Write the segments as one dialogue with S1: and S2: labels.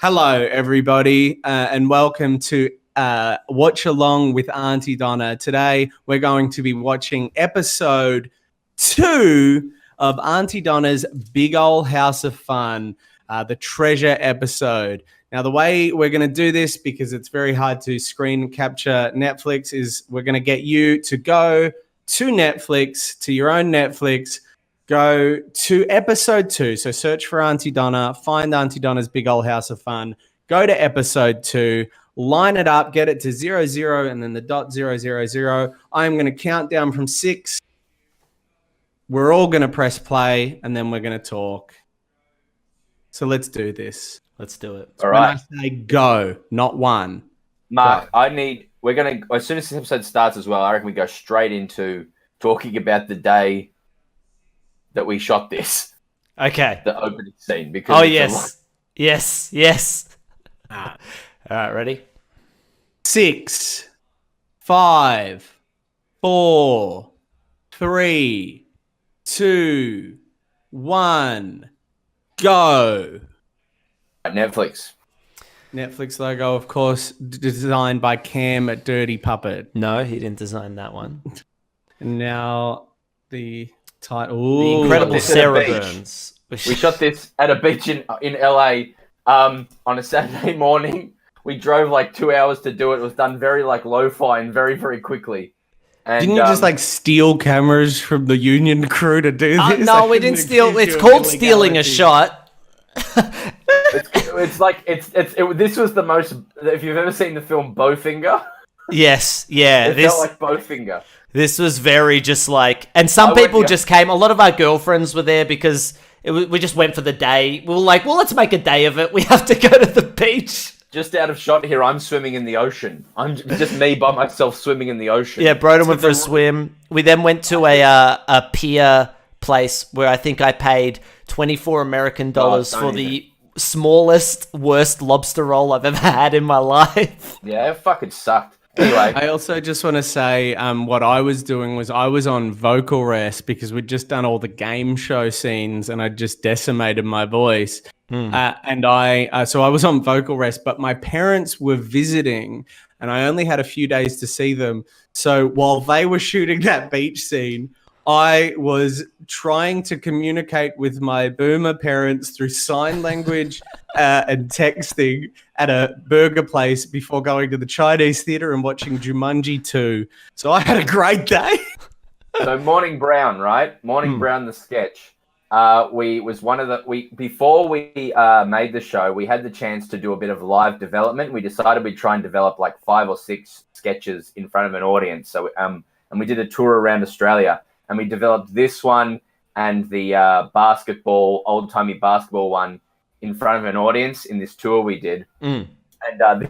S1: Hello, everybody, and welcome to Watch Along with Aunty Donna. Today, we're going to be watching episode 2 of Aunty Donna's Big Ol' House of Fun, the treasure episode. Now, the way we're going to do this, because it's very hard to screen capture Netflix, is we're going to get you to go to Netflix, to your own Netflix, go to episode 2. So search for Aunty Donna, find Aunty Donna's Big Ol' House of Fun, go to episode 2, line it up, get it to 00 and then the .000. I'm going to count down from 6. We're all going to press play and then we're going to talk. So let's do this.
S2: Let's do it.
S1: All right. When I say go, not one.
S3: Mark, go. We're going to, as soon as this episode starts as well, I reckon we go straight into talking about the day that we shot this.
S2: Okay.
S3: The opening scene. Because
S2: yes. All right, ready?
S1: 6, 5, 4, 3, 2, 1, go.
S3: Netflix
S1: logo, of course, designed by Cam at Dirty Puppet.
S2: No, he didn't design that one.
S1: And now the title.
S2: The Incredible Sarah Burns.
S3: We shot this at a beach in LA on a Saturday morning. We drove like 2 hours to do it. It was done very like lo-fi and very, very quickly. And,
S1: didn't you just like steal cameras from the union crew to do this?
S2: No, we didn't steal. It's called stealing a shot.
S3: This was the most. If you've ever seen the film Bowfinger,
S2: yes, yeah,
S3: it felt like Bowfinger.
S2: This was very just like, and some people just came. A lot of our girlfriends were there because we just went for the day. We were like, well, let's make a day of it. We have to go to the beach.
S3: Just out of shot here, I'm swimming in the ocean. I'm just me by myself swimming in the ocean.
S2: Yeah, Broden went for a swim. We then went to a pier place where I think I paid $24 American for the smallest, worst lobster roll I've ever had in my life.
S3: Yeah, it fucking sucked. Anyway.
S1: I also just want to say what I was doing was I was on vocal rest because we'd just done all the game show scenes and I just decimated my voice. So I was on vocal rest, but my parents were visiting and I only had a few days to see them. So while they were shooting that beach scene, I was trying to communicate with my boomer parents through sign language and texting at a burger place before going to the Chinese theater and watching Jumanji 2. So I had a great day.
S3: So Morning Brown, right? Morning Brown, the sketch. Before we made the show, we had the chance to do a bit of live development. We decided we'd try and develop like 5 or 6 sketches in front of an audience. So and we did a tour around Australia. And we developed this one and the old-timey basketball one in front of an audience in this tour we did. And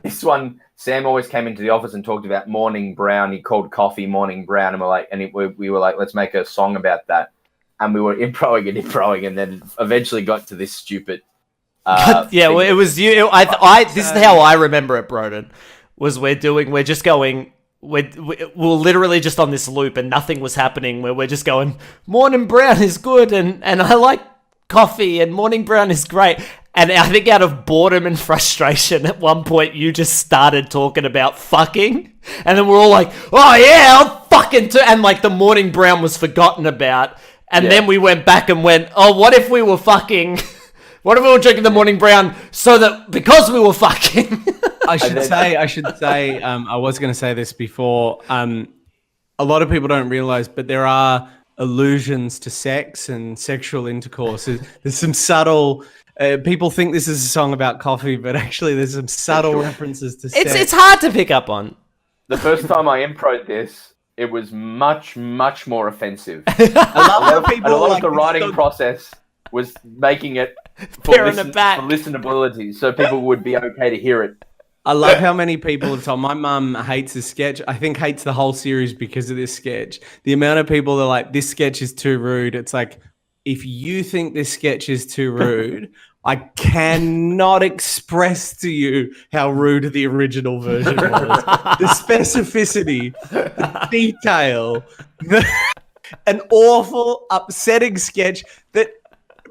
S3: this one, Sam always came into the office and talked about Morning Brown. He called coffee Morning Brown. And we were like, let's make a song about that. And we were improing and then eventually got to this stupid...
S2: well, it was you. This is how I remember it, Broden, was we're just going... We're literally just on this loop and nothing was happening where we're just going, Morning Brown is good and I like coffee and Morning Brown is great. And I think out of boredom and frustration, at one point you just started talking about fucking. And then we're all like, oh yeah, I'll fucking and like the Morning Brown was forgotten about. And then we went back and went, oh, what if we were fucking... What if we were drinking the Morning Brown because we were fucking...
S1: I should say, I was going to say this before. A lot of people don't realize, but there are allusions to sex and sexual intercourse. There's some subtle... people think this is a song about coffee, but actually there's some subtle references to sex.
S2: It's hard to pick up on.
S3: The first time I impro'd this, it was much, much more offensive.
S1: A lot
S3: of the writing process was making it for listenability, so people would be okay to hear it.
S1: I love how many people have told my mum hates this sketch. I think hates the whole series because of this sketch. The amount of people that are like, this sketch is too rude. It's like, if you think this sketch is too rude, I cannot express to you how rude the original version was. The specificity, the detail, an awful, upsetting sketch that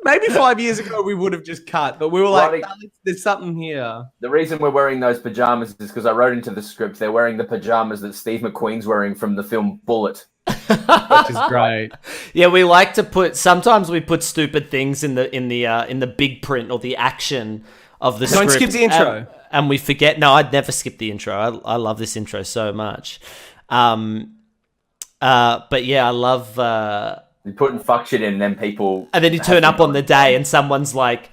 S1: Maybe 5 years ago we would have just cut, but we were like,
S3: Roddy-
S1: "Nah, there's something here."
S3: The reason we're wearing those pajamas is because I wrote into the script they're wearing the pajamas that Steve McQueen's wearing from the film Bullet.
S1: Which is great.
S2: Yeah, we like to sometimes we put stupid things in the big print or the action of the script.
S1: Don't skip the intro.
S2: And we forget. No, I'd never skip the intro. I love this intro so much. But yeah, I love.
S3: You're putting fuck shit in, and then people.
S2: And then you turn up on the day, and someone's like,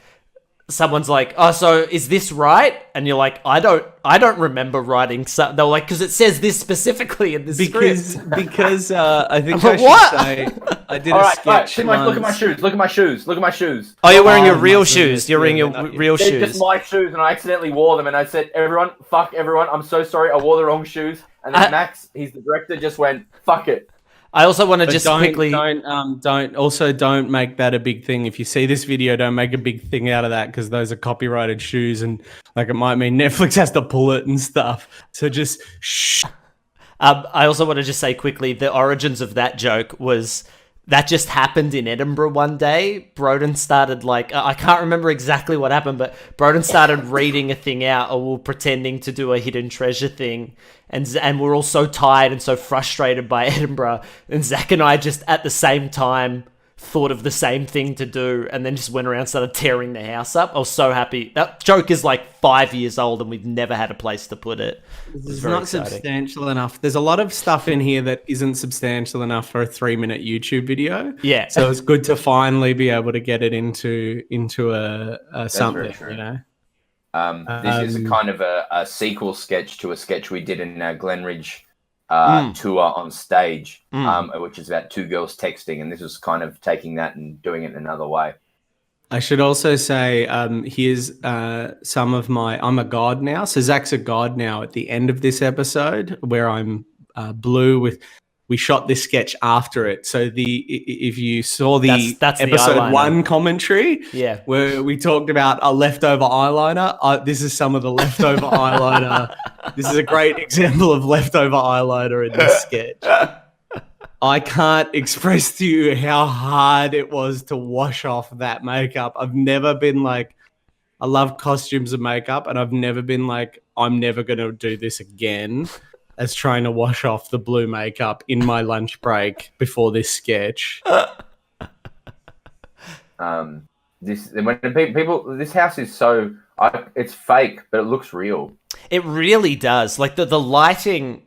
S2: "Oh, so is this right?" And you're like, "I don't remember writing." So they're like, "Because it says this specifically in the script."
S1: Because I think
S2: I'm like,
S1: I should
S2: "What?"
S1: say I did
S3: All
S1: a
S3: right,
S1: sketch.
S3: look at my shoes. Look at my shoes. Look at my shoes.
S2: Oh, you're wearing your
S1: Oh,
S2: real
S1: my
S2: shoes.
S1: goodness,
S2: You're wearing
S1: yeah,
S2: your
S1: they're not-
S2: real
S3: They're
S2: shoes.
S3: just my shoes, and I accidentally wore them. And I said, "Everyone, fuck everyone. I'm so sorry. I wore the wrong shoes." And then Max, he's the director, just went, "Fuck it."
S2: I also want to
S1: But
S2: just
S1: don't,
S2: quickly.
S1: don't make that a big thing. If you see this video, don't make a big thing out of that because those are copyrighted shoes and like it might mean Netflix has to pull it and stuff. So just shh.
S2: I also want to just say quickly the origins of that joke was that just happened in Edinburgh one day. Broden started I can't remember exactly what happened, but Broden started reading a thing out, or we were pretending to do a hidden treasure thing, and we're all so tired and so frustrated by Edinburgh, and Zach and I just at the same time thought of the same thing to do, and then just went around and started tearing the house up. I was so happy. That joke is like 5 years old, and we've never had a place to put it.
S1: It's not substantial enough. There's a lot of stuff in here that isn't substantial enough for a 3-minute YouTube video.
S2: Yeah.
S1: So it's good to finally be able to get it into a something,
S3: true.
S1: you know.
S3: This is a kind of a sequel sketch to a sketch we did in our Glenridge tour on stage, which is about two girls texting, and this was kind of taking that and doing it in another way.
S1: I should also say, here's some of I'm a god now. So Zach's a god now at the end of this episode where I'm blue with, we shot this sketch after it. So if you saw that's episode
S2: eyeliner.
S1: 1 commentary,
S2: Yeah.
S1: where we talked about a leftover eyeliner, this is some of the leftover eyeliner. This is a great example of leftover eyeliner in this sketch. I can't express to you how hard it was to wash off that makeup. I've never been like, I love costumes and makeup, and I've never been like, I'm never going to do this again, as trying to wash off the blue makeup in my lunch break before this sketch.
S3: This house is so, it's fake, but it looks real.
S2: It really does. Like the lighting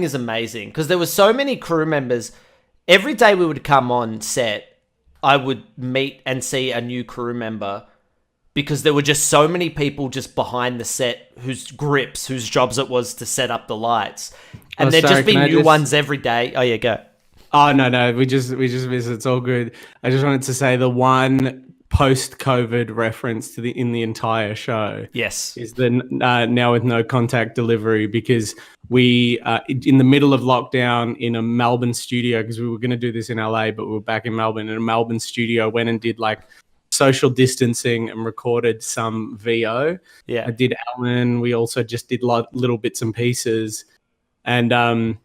S2: is amazing because there were so many crew members. Every day we would come on set, I would meet and see a new crew member because there were just so many people just behind the set whose jobs it was to set up the lights. And there'd just be new ones every day. Oh yeah, go.
S1: Oh no, we just missed it. It's all good. I just wanted to say the one post-COVID reference in the entire show.
S2: Yes,
S1: is the now with no contact delivery, because we in the middle of lockdown in a Melbourne studio, because we were going to do this in LA, but we were back in Melbourne, in a Melbourne studio, went and did like social distancing and recorded some VO.
S2: Yeah,
S1: I did Alan. We also just did little bits and pieces, and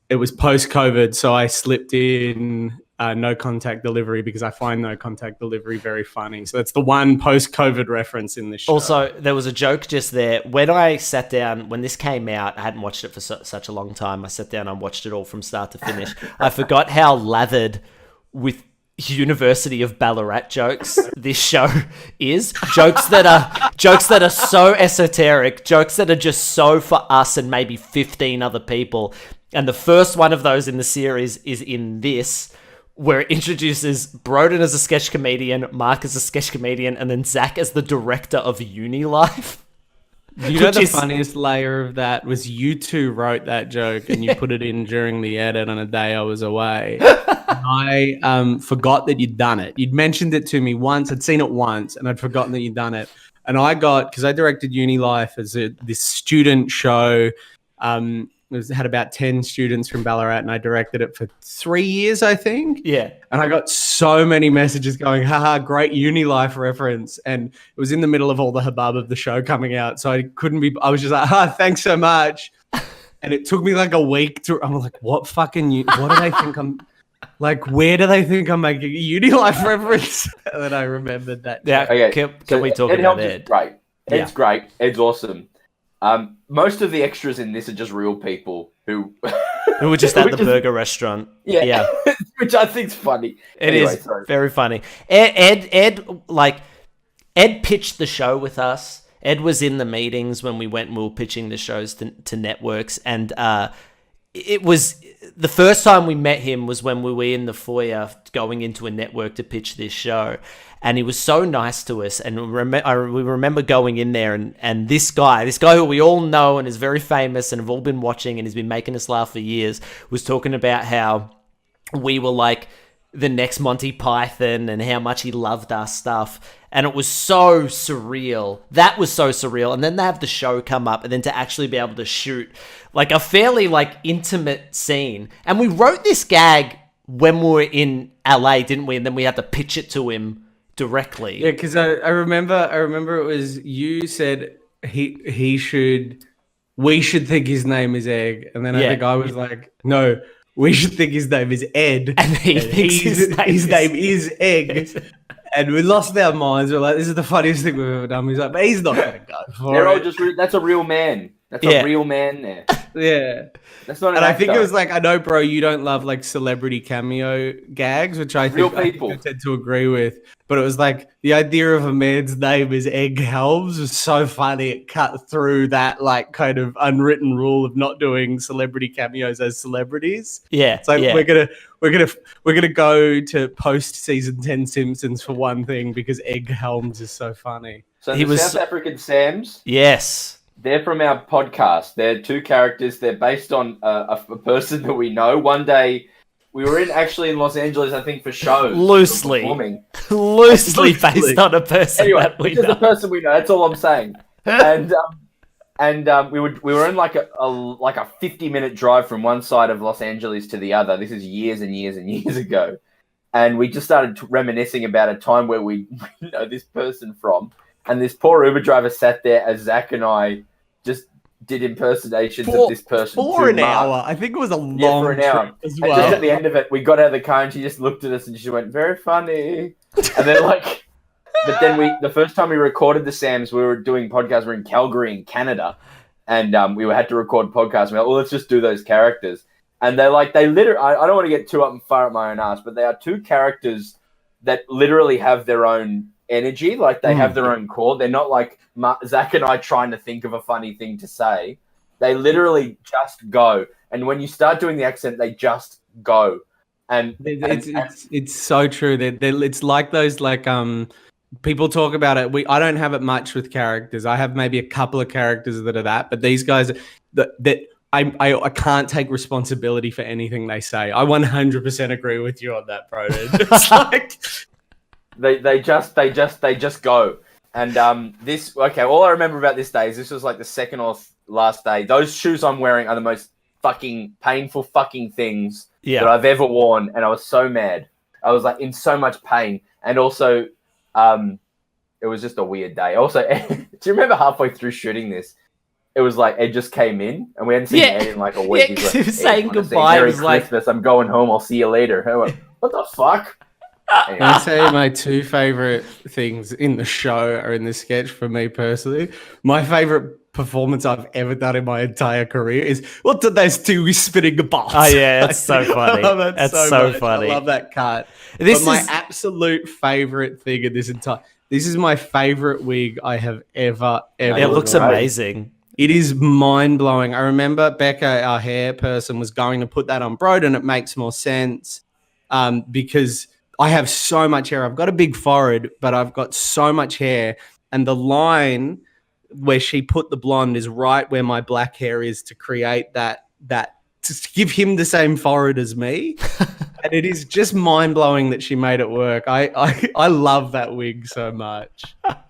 S1: it was post-COVID, so I slipped in no contact delivery because I find no contact delivery very funny. So that's the one post-COVID reference in this show.
S2: Also, there was a joke just there. When I sat down, when this came out, I hadn't watched it for such a long time. I sat down and watched it all from start to finish. I forgot how lathered with University of Ballarat jokes this show is. Jokes that are so esoteric, jokes that are just so for us and maybe 15 other people. And the first one of those in the series is in this, where it introduces Broden as a sketch comedian, Mark as a sketch comedian, and then Zach as the director of Uni Life.
S1: You know, the funniest layer of that was you two wrote that joke and you put it in during the edit on a day I was away. I forgot that you'd done it. You'd mentioned it to me once. I'd seen it once and I'd forgotten that you'd done it. And because I directed Uni Life as this student show, had about 10 students from Ballarat, and I directed it for 3 years, I think.
S2: Yeah.
S1: And I got so many messages going, haha, great Uni Life reference. And it was in the middle of all the hubbub of the show coming out. So I was just like, thanks so much. And it took me like a week I'm like, what do they think like, where do they think I'm making a Unilife reference? And then I remembered that.
S2: Yeah,
S3: Okay,
S2: can we talk
S3: Ed
S2: about
S3: Helms is
S2: Ed?
S3: great.
S2: Yeah.
S3: Ed's great. Ed's awesome. Most of the extras in this are just real people who
S2: We were just at the burger restaurant.
S3: Yeah. Which I think's funny.
S2: It is very funny. Ed pitched the show with us. Ed was in the meetings when we went and we were pitching the shows to networks. And it was the first time we met him was when we were in the foyer going into a network to pitch this show. And he was so nice to us. And we remember going in there and this guy who we all know and is very famous and have all been watching and has been making us laugh for years, was talking about how we were like the next Monty Python and how much he loved our stuff. And it was so surreal. That was so surreal. And then they have the show come up and then to actually be able to shoot like a fairly like intimate scene. And we wrote this gag when we were in LA, didn't we? And then we had to pitch it to him directly.
S1: Yeah, because I remember it was you said we should think his name is Egg. And then I think I was like, no, we should think his name is Ed.
S2: And he thinks
S1: his name is Egg. And we lost our minds. We're like, this is the funniest thing we've ever done. He's like, but he's not going to go for
S3: They're
S1: it.
S3: all just that's a real man. That's a real man there.
S1: Yeah.
S3: That's not an
S1: And I
S3: actor.
S1: think it was like, I know, bro, you don't love like celebrity cameo gags, which I think I tend to agree with. But it was like the idea of a man's name is Egg Helms was so funny. It cut through that like kind of unwritten rule of not doing celebrity cameos as celebrities.
S2: Yeah.
S1: It's like we're gonna go to post season 10 Simpsons for one thing because Egg Helms is so funny.
S3: So the South African Sams.
S2: Yes.
S3: They're from our podcast. They're two characters. They're based on a person that we know. One day, we were in Los Angeles, I think, for shows.
S2: Loosely based on a person
S3: anyway,
S2: that we
S3: just
S2: know.
S3: a person we know. That's all I'm saying. And we were in like a 50-minute drive from one side of Los Angeles to the other. This is years and years and years ago. And we just started reminiscing about a time where we know this person from. And this poor Uber driver sat there as Zach and I just did impersonations of this person
S1: for an hour. I think it was a long
S3: for an hour.
S1: trip as
S3: And
S1: well.
S3: just at the end of it, we got out of the car and she just looked at us and she went, "Very funny." And then but then the first time we recorded the Sams, we were doing podcasts. We're in Calgary in Canada, and we had to record podcasts. We're like, well, let's just do those characters. And they literally, I don't want to get too up and far at my own ass, but they are two characters that literally have their own energy. Like they have their own core. They're not like Zach and I trying to think of a funny thing to say. They literally just go. And when you start doing the accent, they just go. And
S1: it's so true. It's like those like people talk about it. I don't have it much with characters. I have maybe a couple of characters that are that, but these guys that I can't take responsibility for anything they say. I 100% agree with you on that, bro. It's like
S3: they just go. And all I remember about this day is this was like the second or last day. Those shoes I'm wearing are the most fucking painful fucking things that I've ever worn, and I was so mad. I was like in so much pain, and also it was just a weird day. Also, do you remember halfway through shooting this, it was like Ed just came in, and we hadn't seen Ed in like a week.
S2: Yeah, he was saying goodbye.
S3: Merry Christmas. I'm going home. I'll see you later. I went, what the fuck? Anyway.
S1: I'd say my two favorite things in the show are in this sketch for me personally. My favorite performance I've ever done in my entire career is what did those two be spinning about?
S2: Oh yeah, it's so funny.
S1: That's so funny. I love that cut. My absolute favorite thing in this is my favorite wig I have ever.
S2: It looks amazing.
S1: It is mind-blowing. I remember Becca, our hair person, was going to put that on Broden, and it makes more sense because I have so much hair. I've got a big forehead, but I've got so much hair. And the line where she put the blonde is right where my black hair is to create that to give him the same forehead as me. And it is just mind-blowing that she made it work. I love that wig so much.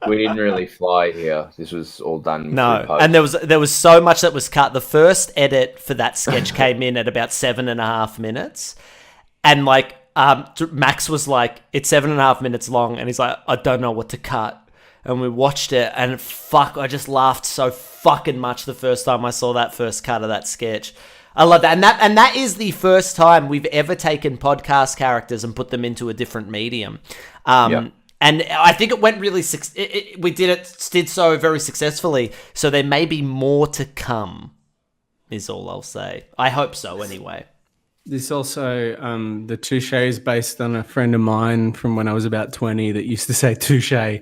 S3: We didn't really fly here. This was all done.
S2: No, and there was so much that was cut. The first edit for that sketch came in at about 7.5 minutes. And like Max was like, it's 7.5 minutes long. And he's like, I don't know what to cut. And we watched it, and I just laughed so fucking much the first time I saw that first cut of that sketch. I love that. And that is the first time we've ever taken podcast characters and put them into a different medium. And I think it went really, we did so very successfully. So there may be more to come, is all I'll say. I hope so anyway.
S1: This also, the touche is based on a friend of mine from when I was about 20 that used to say touche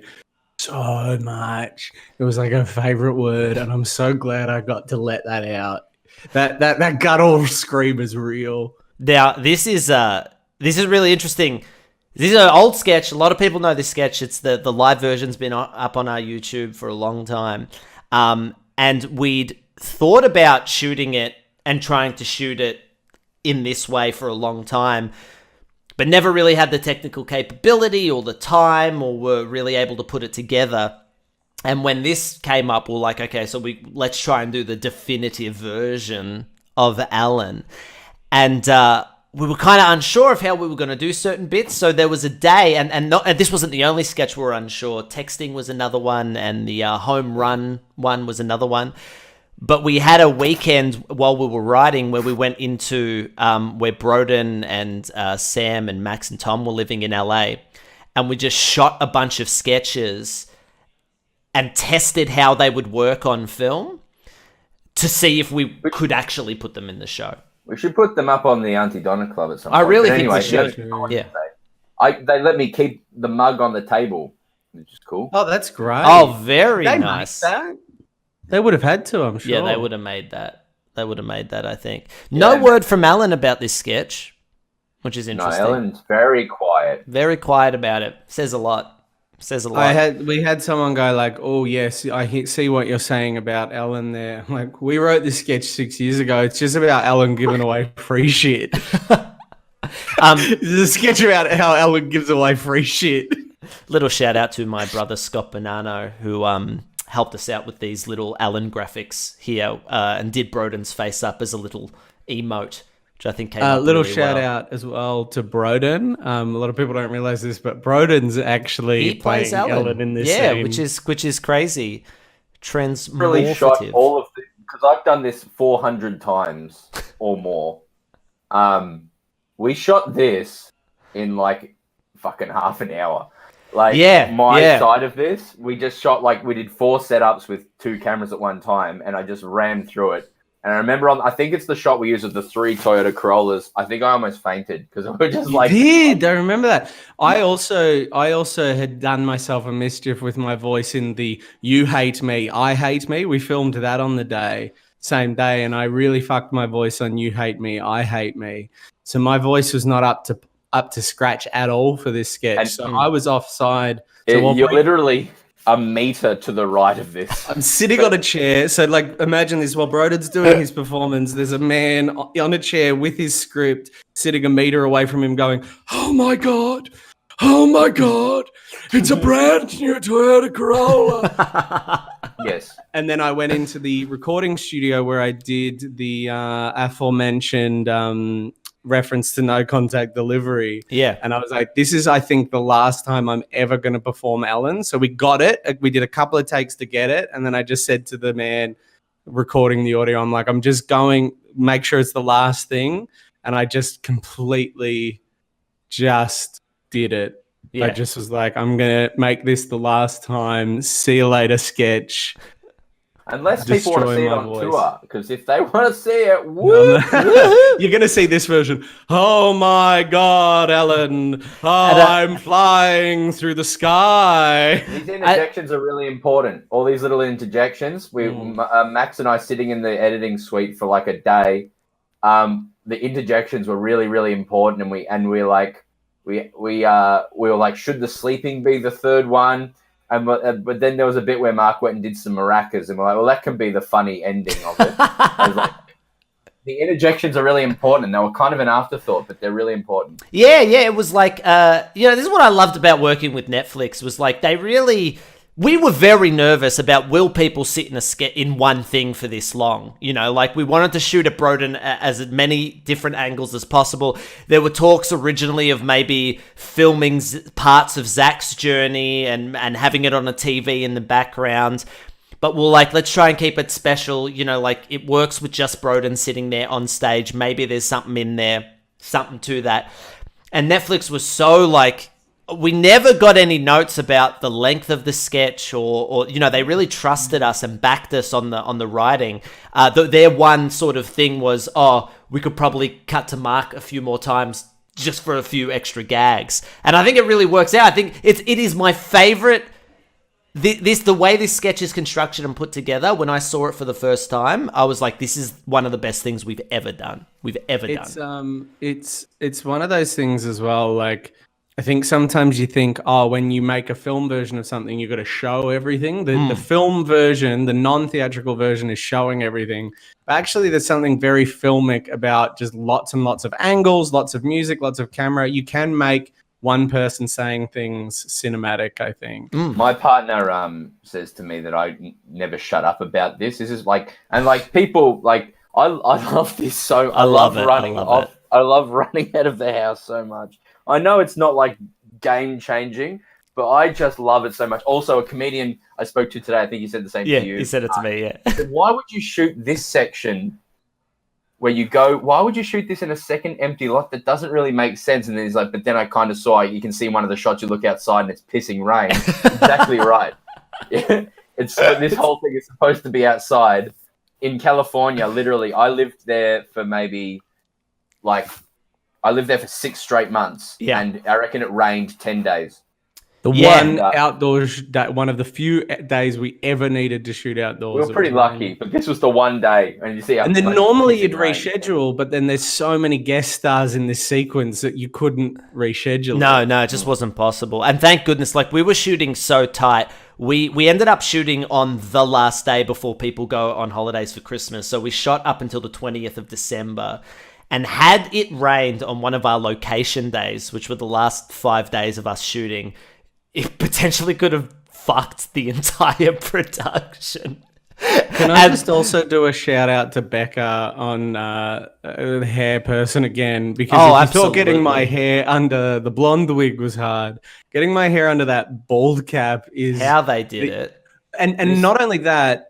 S1: so much. It was like a favorite word, and I'm so glad I got to let that out. That guttural scream is real.
S2: Now, this is really interesting. This is an old sketch. A lot of people know this sketch. It's the live version's been up on our YouTube for a long time. And we'd thought about shooting it and trying to shoot it in this way for a long time, but never really had the technical capability or the time, or were really able to put it together. And when this came up, we're like, okay, so let's try and do the definitive version of Alan. And we were kind of unsure of how we were going to do certain bits. So there was a day, and this wasn't the only sketch we were unsure. Texting was another one, and the home run one was another one. But we had a weekend while we were writing where we went into where Broden and Sam and Max and Tom were living in LA. And we just shot a bunch of sketches and tested how they would work on film to see if we could actually put them in the show.
S3: We should put them up on the Aunty Donna Club at some
S2: I
S3: point.
S2: really
S3: But
S2: think
S3: anyway,
S2: we should.
S3: yeah.
S2: Yeah.
S3: They let me keep the mug on the table, which is cool.
S1: Oh, that's great.
S2: Oh, very
S1: They
S2: nice.
S1: make that? They would have had to, I'm sure.
S2: Yeah, they would have made that. I think. No word from Alan about this sketch, which is interesting.
S3: No, Ellen's very quiet.
S2: Very quiet about it. Says a lot.
S1: We had someone go like, "Oh yes, I see what you're saying about Ellen there." Like, we wrote this sketch 6 years ago. It's just about Ellen giving away free shit. It's a sketch about how Ellen gives away free shit.
S2: Little shout out to my brother Scott Bonanno, who helped us out with these little Alan graphics here, and did Broden's face up as a little emote, which I think came out
S1: little
S2: really
S1: shout
S2: well.
S1: out as well to Broden. A lot of people don't realize this, but Broden's actually
S2: He plays
S1: playing Ellen in this scene.
S2: which is crazy.
S3: Really shot all of this because I've done this 400 times or more. We shot this in like fucking half an hour. Like side of this, we just shot we did 4 setups with 2 cameras at one time, and I just rammed through it. And I remember I think it's the shot we used of the 3 Toyota Corollas. I think I almost fainted because we were just like.
S1: You did. I remember that. I also had done myself a mischief with my voice in the "You Hate Me, I Hate Me." We filmed that on the same day, and I really fucked my voice on "You Hate Me, I Hate Me." So my voice was not up to scratch at all for this sketch. And, so I was offside. So
S3: you're literally a meter to the right of this.
S1: I'm sitting on a chair. So imagine this, while Broden's doing his performance, there's a man on a chair with his script sitting a meter away from him going, "Oh my God, it's a brand new Toyota Corolla."
S3: Yes.
S1: And then I went into the recording studio where I did the aforementioned reference to no contact delivery.
S2: Yeah.
S1: And I was like, this is, I think, the last time I'm ever going to perform Ellen. So we got it. We did a couple of takes to get it. And then I just said to the man recording the audio, I'm like, I'm just going, make sure it's the last thing. And I just completely just did it.
S2: Yeah.
S1: I just was like, I'm going to make this the last time. See you later, sketch.
S3: Unless people want to see it on tour, because if they want to see it,
S1: you're going to see this version. Oh my God, Ellen! I'm flying through the sky.
S3: These interjections are really important. All these little interjections. Max and I sitting in the editing suite for like a day. The interjections were really, really important, and we were like, should the sleeping be the third one? But then there was a bit where Mark went and did some maracas, and we're like, well, that can be the funny ending of it. I was like, the interjections are really important, and they were kind of an afterthought, but they're really important.
S2: Yeah, it was like, this is what I loved about working with Netflix, was like, we were very nervous about will people sit in one thing for this long. We wanted to shoot at Broden as many different angles as possible. There were talks originally of maybe filming parts of Zach's journey and having it on a TV in the background. but we'll like, let's try and keep it special. You know, like it works with just Broden sitting there on stage. Maybe there's something in there, something to that. And Netflix was so like, we never got any notes about the length of the sketch or you know, they really trusted us and backed us on the writing. Their one sort of thing was, we could probably cut to Mark a few more times just for a few extra gags. And I think it really works out. I think it is my favorite. The way this sketch is constructed and put together, when I saw it for the first time, I was like, this is one of the best things we've ever done.
S1: It's one of those things as well, like, I think sometimes you think, when you make a film version of something, you've got to show everything. The film version, the non-theatrical version, is showing everything. But actually, there's something very filmic about just lots and lots of angles, lots of music, lots of camera. You can make one person saying things cinematic, I think.
S3: My partner says to me that I never shut up about this. This is like, and like people, like, I love this so. I love running off. I love running out of the house so much. I know it's not like game changing, but I just love it so much. Also, a comedian I spoke to today, I think he said the same to you.
S2: Yeah, he said it to me, yeah.
S3: Why would you shoot this section where you go, why would you shoot this in a second empty lot? That doesn't really make sense. And then he's like, but then I kind of saw, you can see one of the shots, you look outside and it's pissing rain. Exactly right. This whole thing is supposed to be outside. In California, literally, I lived there for maybe I lived there for 6 straight months, and I reckon it rained 10 days.
S1: One of the few days we ever needed to shoot outdoors.
S3: We were pretty lucky, but this was the one day, and you see.
S1: And then normally you'd reschedule, but then there's so many guest stars in this sequence that you couldn't reschedule.
S2: No, it just wasn't possible. And thank goodness, like we were shooting so tight. We ended up shooting on the last day before people go on holidays for Christmas. So we shot up until the 20th of December. And had it rained on one of our location days, which were the last 5 days of us shooting, it potentially could have fucked the entire production.
S1: Can I just also do a shout out to Becca on the hair person again? Because if you thought getting my hair under the blonde wig was hard, getting my hair under that bald cap is...
S2: How they did it.
S1: And not only that,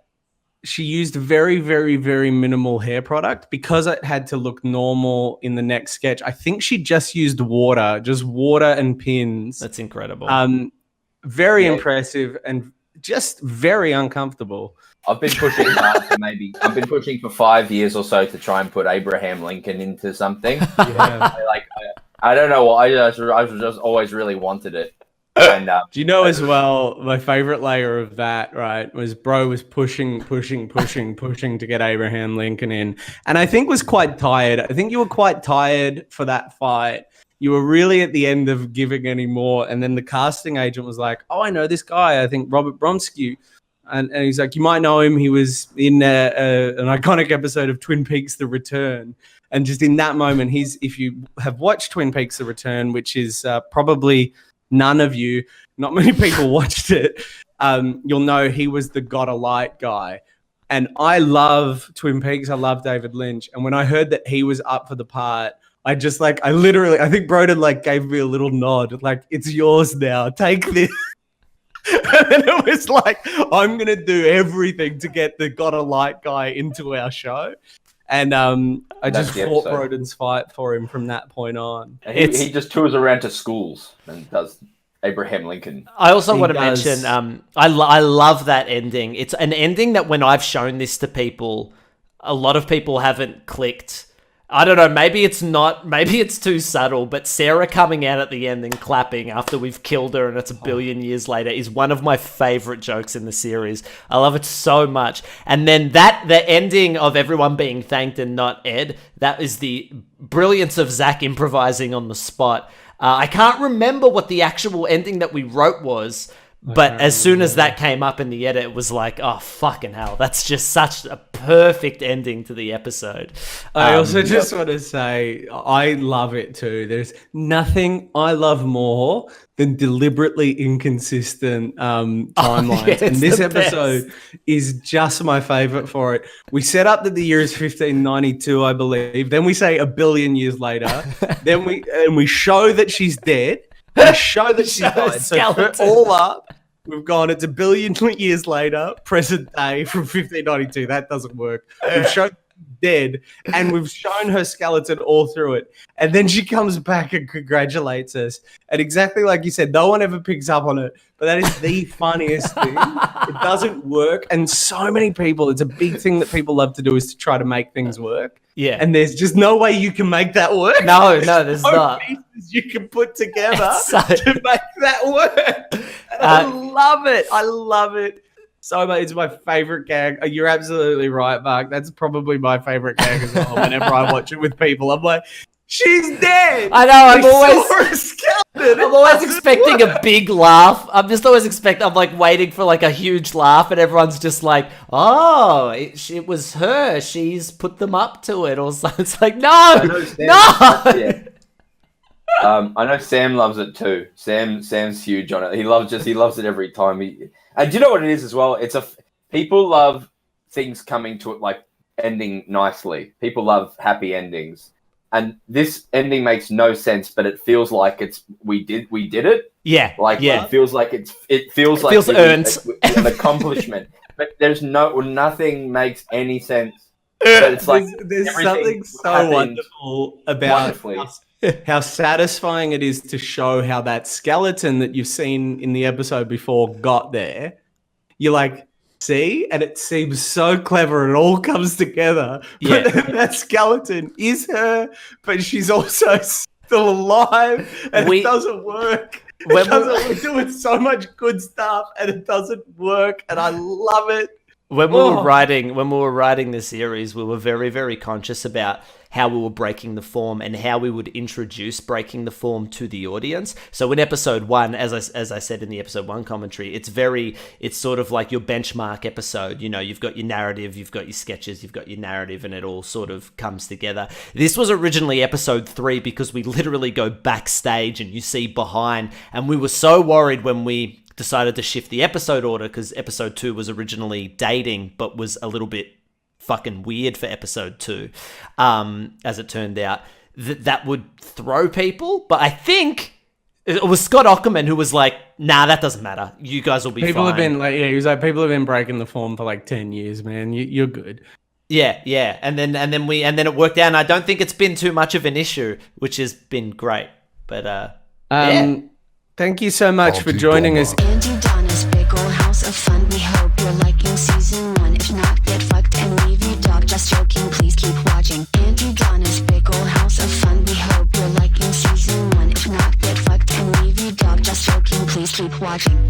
S1: she used very, very, very minimal hair product because it had to look normal in the next sketch. I think she just used water and pins.
S2: That's incredible.
S1: Very impressive and just very uncomfortable.
S3: I've been pushing hard I've been pushing for 5 years or so to try and put Abraham Lincoln into something. Yeah. I don't know why. I just always really wanted it. And,
S1: do you know as well, my favorite layer of that, right, was Bro was pushing to get Abraham Lincoln in. And I think was quite tired. I think you were quite tired for that fight. You were really at the end of giving any more. And then the casting agent was like, I know this guy. I think Robert Bromsky. And he's like, you might know him. He was in an iconic episode of Twin Peaks: The Return. And just in that moment, if you have watched Twin Peaks: The Return, which is probably... none of you, not many people watched it. You'll know he was the Got a Light guy. And I love Twin Peaks. I love David Lynch. And when I heard that he was up for the part, I think Broden gave me a little nod. Like, it's yours now. Take this. And then it was like, I'm going to do everything to get the Got a Light guy into our show. And I just fought Broden's fight for him from that point on.
S3: He just tours around to schools and does Abraham Lincoln.
S2: I also want to mention, I love that ending. It's an ending that when I've shown this to people, a lot of people haven't clicked. I don't know, maybe it's too subtle, but Sarah coming out at the end and clapping after we've killed her and it's a billion years later is one of my favorite jokes in the series. I love it so much. And then the ending of everyone being thanked and not Ed, that is the brilliance of Zach improvising on the spot. I can't remember what the actual ending that we wrote was, but as soon as that came up in the edit, it was like, oh, fucking hell. That's just such a perfect ending to the episode.
S1: I also just want to say, I love it too. There's nothing I love more than deliberately inconsistent timelines.
S2: Yeah,
S1: and this episode is just my favorite for it. We set up that the year is 1592, I believe. Then we say a billion years later. Then we show that she's dead. We show that she died. So put all up. We've gone, it's a billion years later, present day from 1592. That doesn't work. We've shown dead, and we've shown her skeleton all through it. And then she comes back and congratulates us. And exactly like you said, no one ever picks up on it. But that is the funniest thing. It doesn't work. And so many people, it's a big thing that people love to do, is to try to make things work.
S2: Yeah.
S1: And there's just no way you can make that work.
S2: No, there's not.
S1: Pieces you can put together
S2: So-
S1: to make that work. I love it. I love it so much. It's my favorite gag. You're absolutely right, Mark. That's probably my favorite gag as well. Whenever I watch it with people, I'm like, she's dead.
S2: I know.
S1: I'm
S2: always expecting a big laugh. I'm just always I'm like waiting for like a huge laugh, and everyone's just like, "Oh, it was her. She's put them up to it," or something. It's like, no.
S3: Yeah. I know Sam loves it too. Sam's huge on it. He loves it every time. And do you know what it is as well? People love things coming to it, like ending nicely. People love happy endings. And this ending makes no sense, but it feels like we did it.
S2: Yeah.
S3: It feels like it feels
S2: earned.
S3: An accomplishment. But nothing makes any sense. But it's like
S1: there's something so wonderful about how satisfying it is to show how that skeleton that you've seen in the episode before got there. You're like, see? And it seems so clever, and it all comes together.
S2: Yeah.
S1: But then that skeleton is her, but she's also still alive, and it doesn't work. We're doing so much good stuff, and it doesn't work, and I love it.
S2: When we were writing this series, we were very, very conscious about how we were breaking the form and how we would introduce breaking the form to the audience. So in episode 1, as I said in the episode 1 commentary, it's sort of like your benchmark episode. You know, you've got your narrative, you've got your sketches, you've got your narrative, and it all sort of comes together. This was originally episode 3 because we literally go backstage and you see behind, and we were so worried when we decided to shift the episode order, because episode 2 was originally dating, but was a little bit fucking weird for episode 2, as it turned out, that would throw people. But I think it was Scott Aukerman who was like, nah, that doesn't matter. You guys will be fine.
S1: People have been breaking the form for like 10 years, man. You're good.
S2: Yeah. And then it worked out, and I don't think it's been too much of an issue, which has been great. But yeah.
S1: Thank you so much for joining us.
S4: Aunty Donna's big old house of fun. We hope you're liking season